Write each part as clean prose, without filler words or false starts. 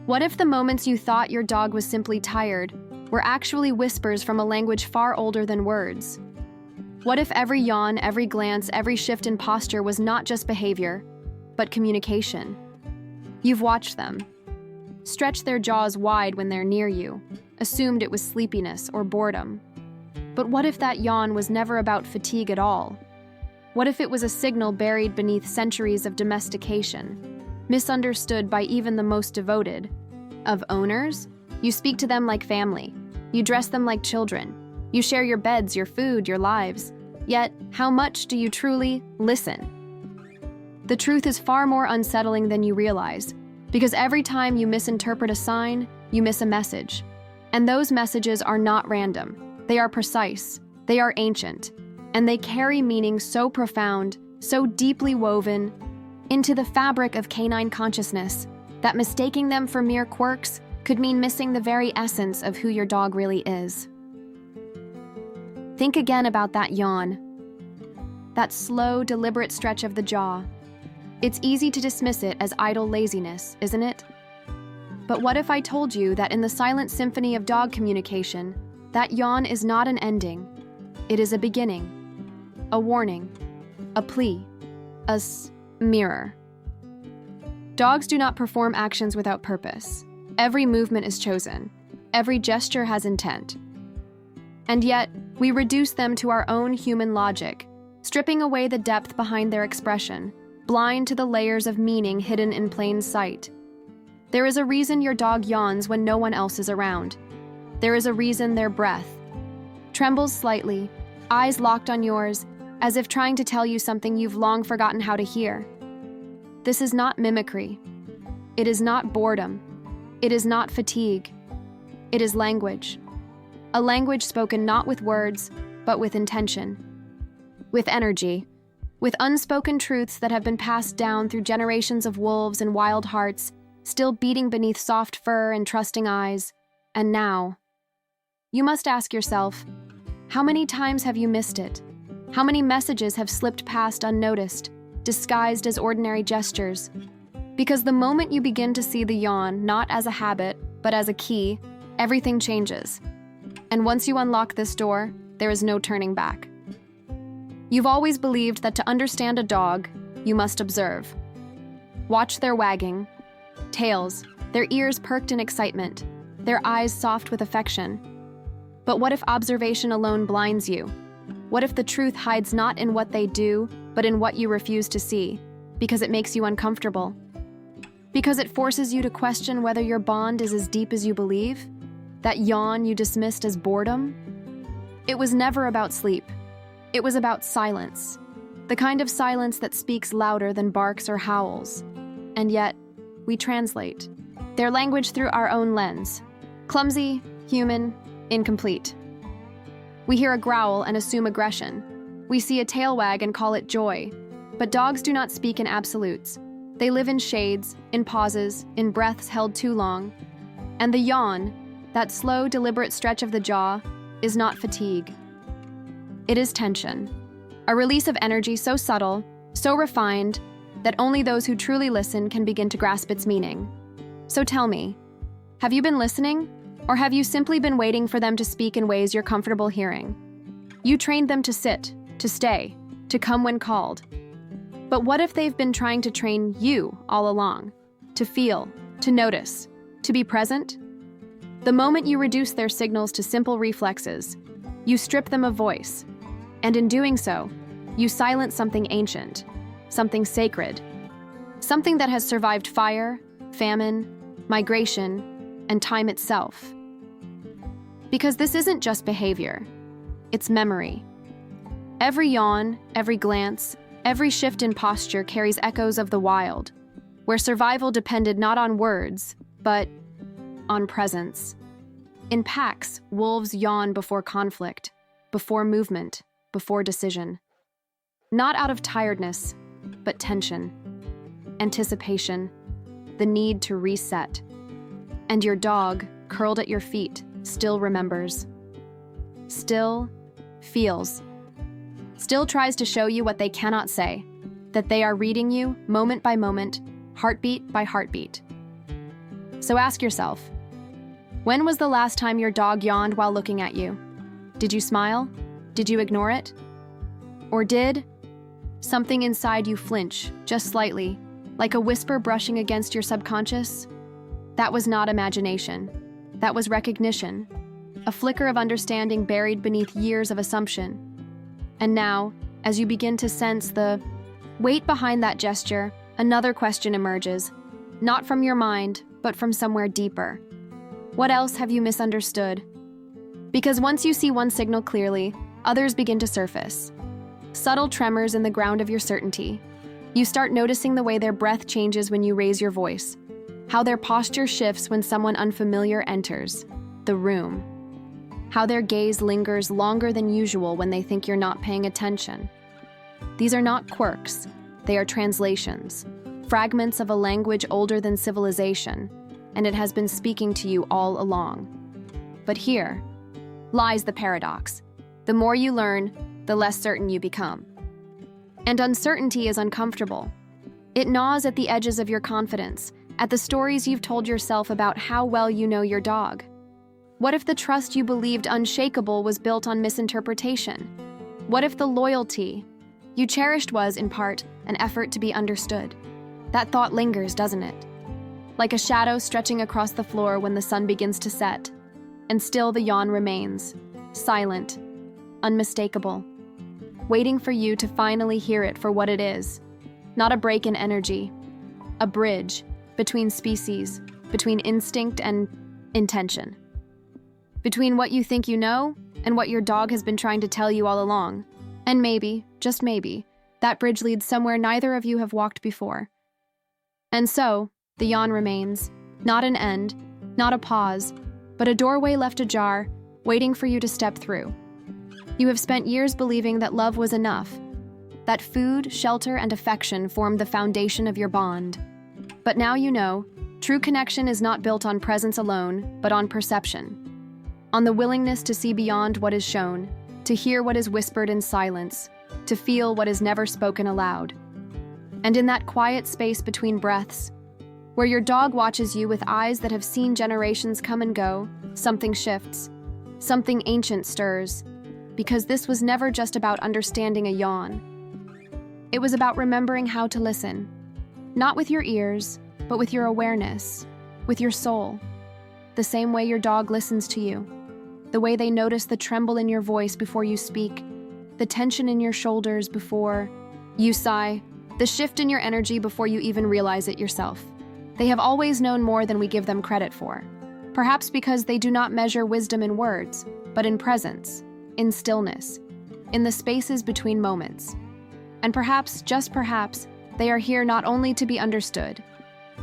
What if the moments you thought your dog was simply tired were actually whispers from a language far older than words? What if every yawn, every glance, every shift in posture was not just behavior, but communication? You've watched them. Stretch their jaws wide when they're near you, assumed it was sleepiness or boredom. But what if that yawn was never about fatigue at all? What if it was a signal buried beneath centuries of domestication, misunderstood by even the most devoted? Of owners, you speak to them like family. You dress them like children. You share your beds, your food, your lives. Yet, how much do you truly listen? The truth is far more unsettling than you realize, because every time you misinterpret a sign, you miss a message. And those messages are not random. They are precise. They are ancient. And they carry meaning so profound, so deeply woven into the fabric of canine consciousness that mistaking them for mere quirks could mean missing the very essence of who your dog really is. Think again about that yawn, that slow, deliberate stretch of the jaw. It's easy to dismiss it as idle laziness, isn't it? But what if I told you that in the silent symphony of dog communication, that yawn is not an ending, it is a beginning, a warning, a plea, a mirror. Dogs do not perform actions without purpose. Every movement is chosen. Every gesture has intent. And yet, we reduce them to our own human logic, stripping away the depth behind their expression, blind to the layers of meaning hidden in plain sight. There is a reason your dog yawns when no one else is around. There is a reason their breath trembles slightly, eyes locked on yours, as if trying to tell you something you've long forgotten how to hear. This is not mimicry. It is not boredom. It is not fatigue. It is language. A language spoken not with words, but with intention, with energy, with unspoken truths that have been passed down through generations of wolves and wild hearts, still beating beneath soft fur and trusting eyes. And now, you must ask yourself, how many times have you missed it? How many messages have slipped past unnoticed, disguised as ordinary gestures? Because the moment you begin to see the yawn not as a habit, but as a key, everything changes. And once you unlock this door, there is no turning back. You've always believed that to understand a dog, you must observe. Watch their wagging, tails, their ears perked in excitement, their eyes soft with affection. But what if observation alone blinds you? What if the truth hides not in what they do, but in what you refuse to see, because it makes you uncomfortable? Because it forces you to question whether your bond is as deep as you believe? That yawn you dismissed as boredom? It was never about sleep. It was about silence. The kind of silence that speaks louder than barks or howls. And yet, we translate their language through our own lens. Clumsy, human, incomplete. We hear a growl and assume aggression. We see a tail wag and call it joy. But dogs do not speak in absolutes. They live in shades, in pauses, in breaths held too long. And the yawn, that slow, deliberate stretch of the jaw, is not fatigue. It is tension, a release of energy so subtle, so refined, that only those who truly listen can begin to grasp its meaning. So tell me, have you been listening? Or have you simply been waiting for them to speak in ways you're comfortable hearing? You trained them to sit, to stay, to come when called. But what if they've been trying to train you all along? To feel, to notice, to be present? The moment you reduce their signals to simple reflexes, you strip them of voice. And in doing so, you silence something ancient, something sacred, something that has survived fire, famine, migration, and time itself. Because this isn't just behavior, it's memory. Every yawn, every glance, every shift in posture carries echoes of the wild, where survival depended not on words, but on presence. In packs, wolves yawn before conflict, before movement, before decision. Not out of tiredness, but tension, anticipation, the need to reset. And your dog, curled at your feet, still remembers. Still feels. Still tries to show you what they cannot say, that they are reading you moment by moment, heartbeat by heartbeat. So ask yourself, when was the last time your dog yawned while looking at you? Did you smile? Did you ignore it? Or did something inside you flinch, just slightly, like a whisper brushing against your subconscious? That was not imagination. That was recognition, a flicker of understanding buried beneath years of assumption. And now, as you begin to sense the weight behind that gesture, another question emerges, not from your mind, but from somewhere deeper. What else have you misunderstood? Because once you see one signal clearly, others begin to surface. Subtle tremors in the ground of your certainty. You start noticing the way their breath changes when you raise your voice, how their posture shifts when someone unfamiliar enters the room, how their gaze lingers longer than usual when they think you're not paying attention. These are not quirks, they are translations, fragments of a language older than civilization, and it has been speaking to you all along. But here lies the paradox. The more you learn, the less certain you become. And uncertainty is uncomfortable. It gnaws at the edges of your confidence, at the stories you've told yourself about how well you know your dog. What if the trust you believed unshakable was built on misinterpretation? What if the loyalty you cherished was, in part, an effort to be understood? That thought lingers, doesn't it? Like a shadow stretching across the floor when the sun begins to set. And still the yawn remains, silent, unmistakable, waiting for you to finally hear it for what it is. Not a break in energy, a bridge between species, between instinct and intention. Between what you think you know and what your dog has been trying to tell you all along. And maybe, just maybe, that bridge leads somewhere neither of you have walked before. And so, the yawn remains, not an end, not a pause, but a doorway left ajar, waiting for you to step through. You have spent years believing that love was enough, that food, shelter, and affection formed the foundation of your bond. But now you know, true connection is not built on presence alone, but on perception, on the willingness to see beyond what is shown, to hear what is whispered in silence, to feel what is never spoken aloud. And in that quiet space between breaths, where your dog watches you with eyes that have seen generations come and go, something shifts, something ancient stirs, because this was never just about understanding a yawn. It was about remembering how to listen, not with your ears, but with your awareness, with your soul, the same way your dog listens to you, the way they notice the tremble in your voice before you speak, the tension in your shoulders before you sigh, the shift in your energy before you even realize it yourself. They have always known more than we give them credit for, perhaps because they do not measure wisdom in words, but in presence, in stillness, in the spaces between moments. And perhaps, just perhaps, they are here not only to be understood,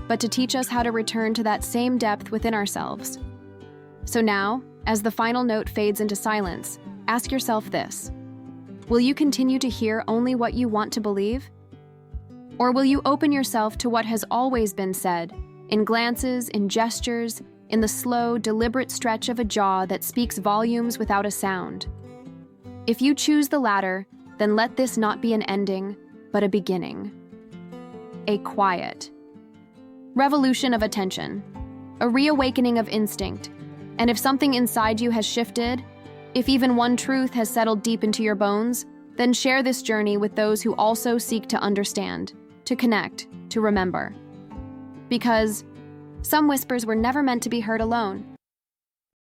but to teach us how to return to that same depth within ourselves. So now, as the final note fades into silence, ask yourself this: will you continue to hear only what you want to believe? Or will you open yourself to what has always been said, in glances, in gestures, in the slow, deliberate stretch of a jaw that speaks volumes without a sound? If you choose the latter, then let this not be an ending, but a beginning. A quiet revolution of attention, a reawakening of instinct, and if something inside you has shifted, if even one truth has settled deep into your bones, then share this journey with those who also seek to understand, to connect, to remember. Because some whispers were never meant to be heard alone.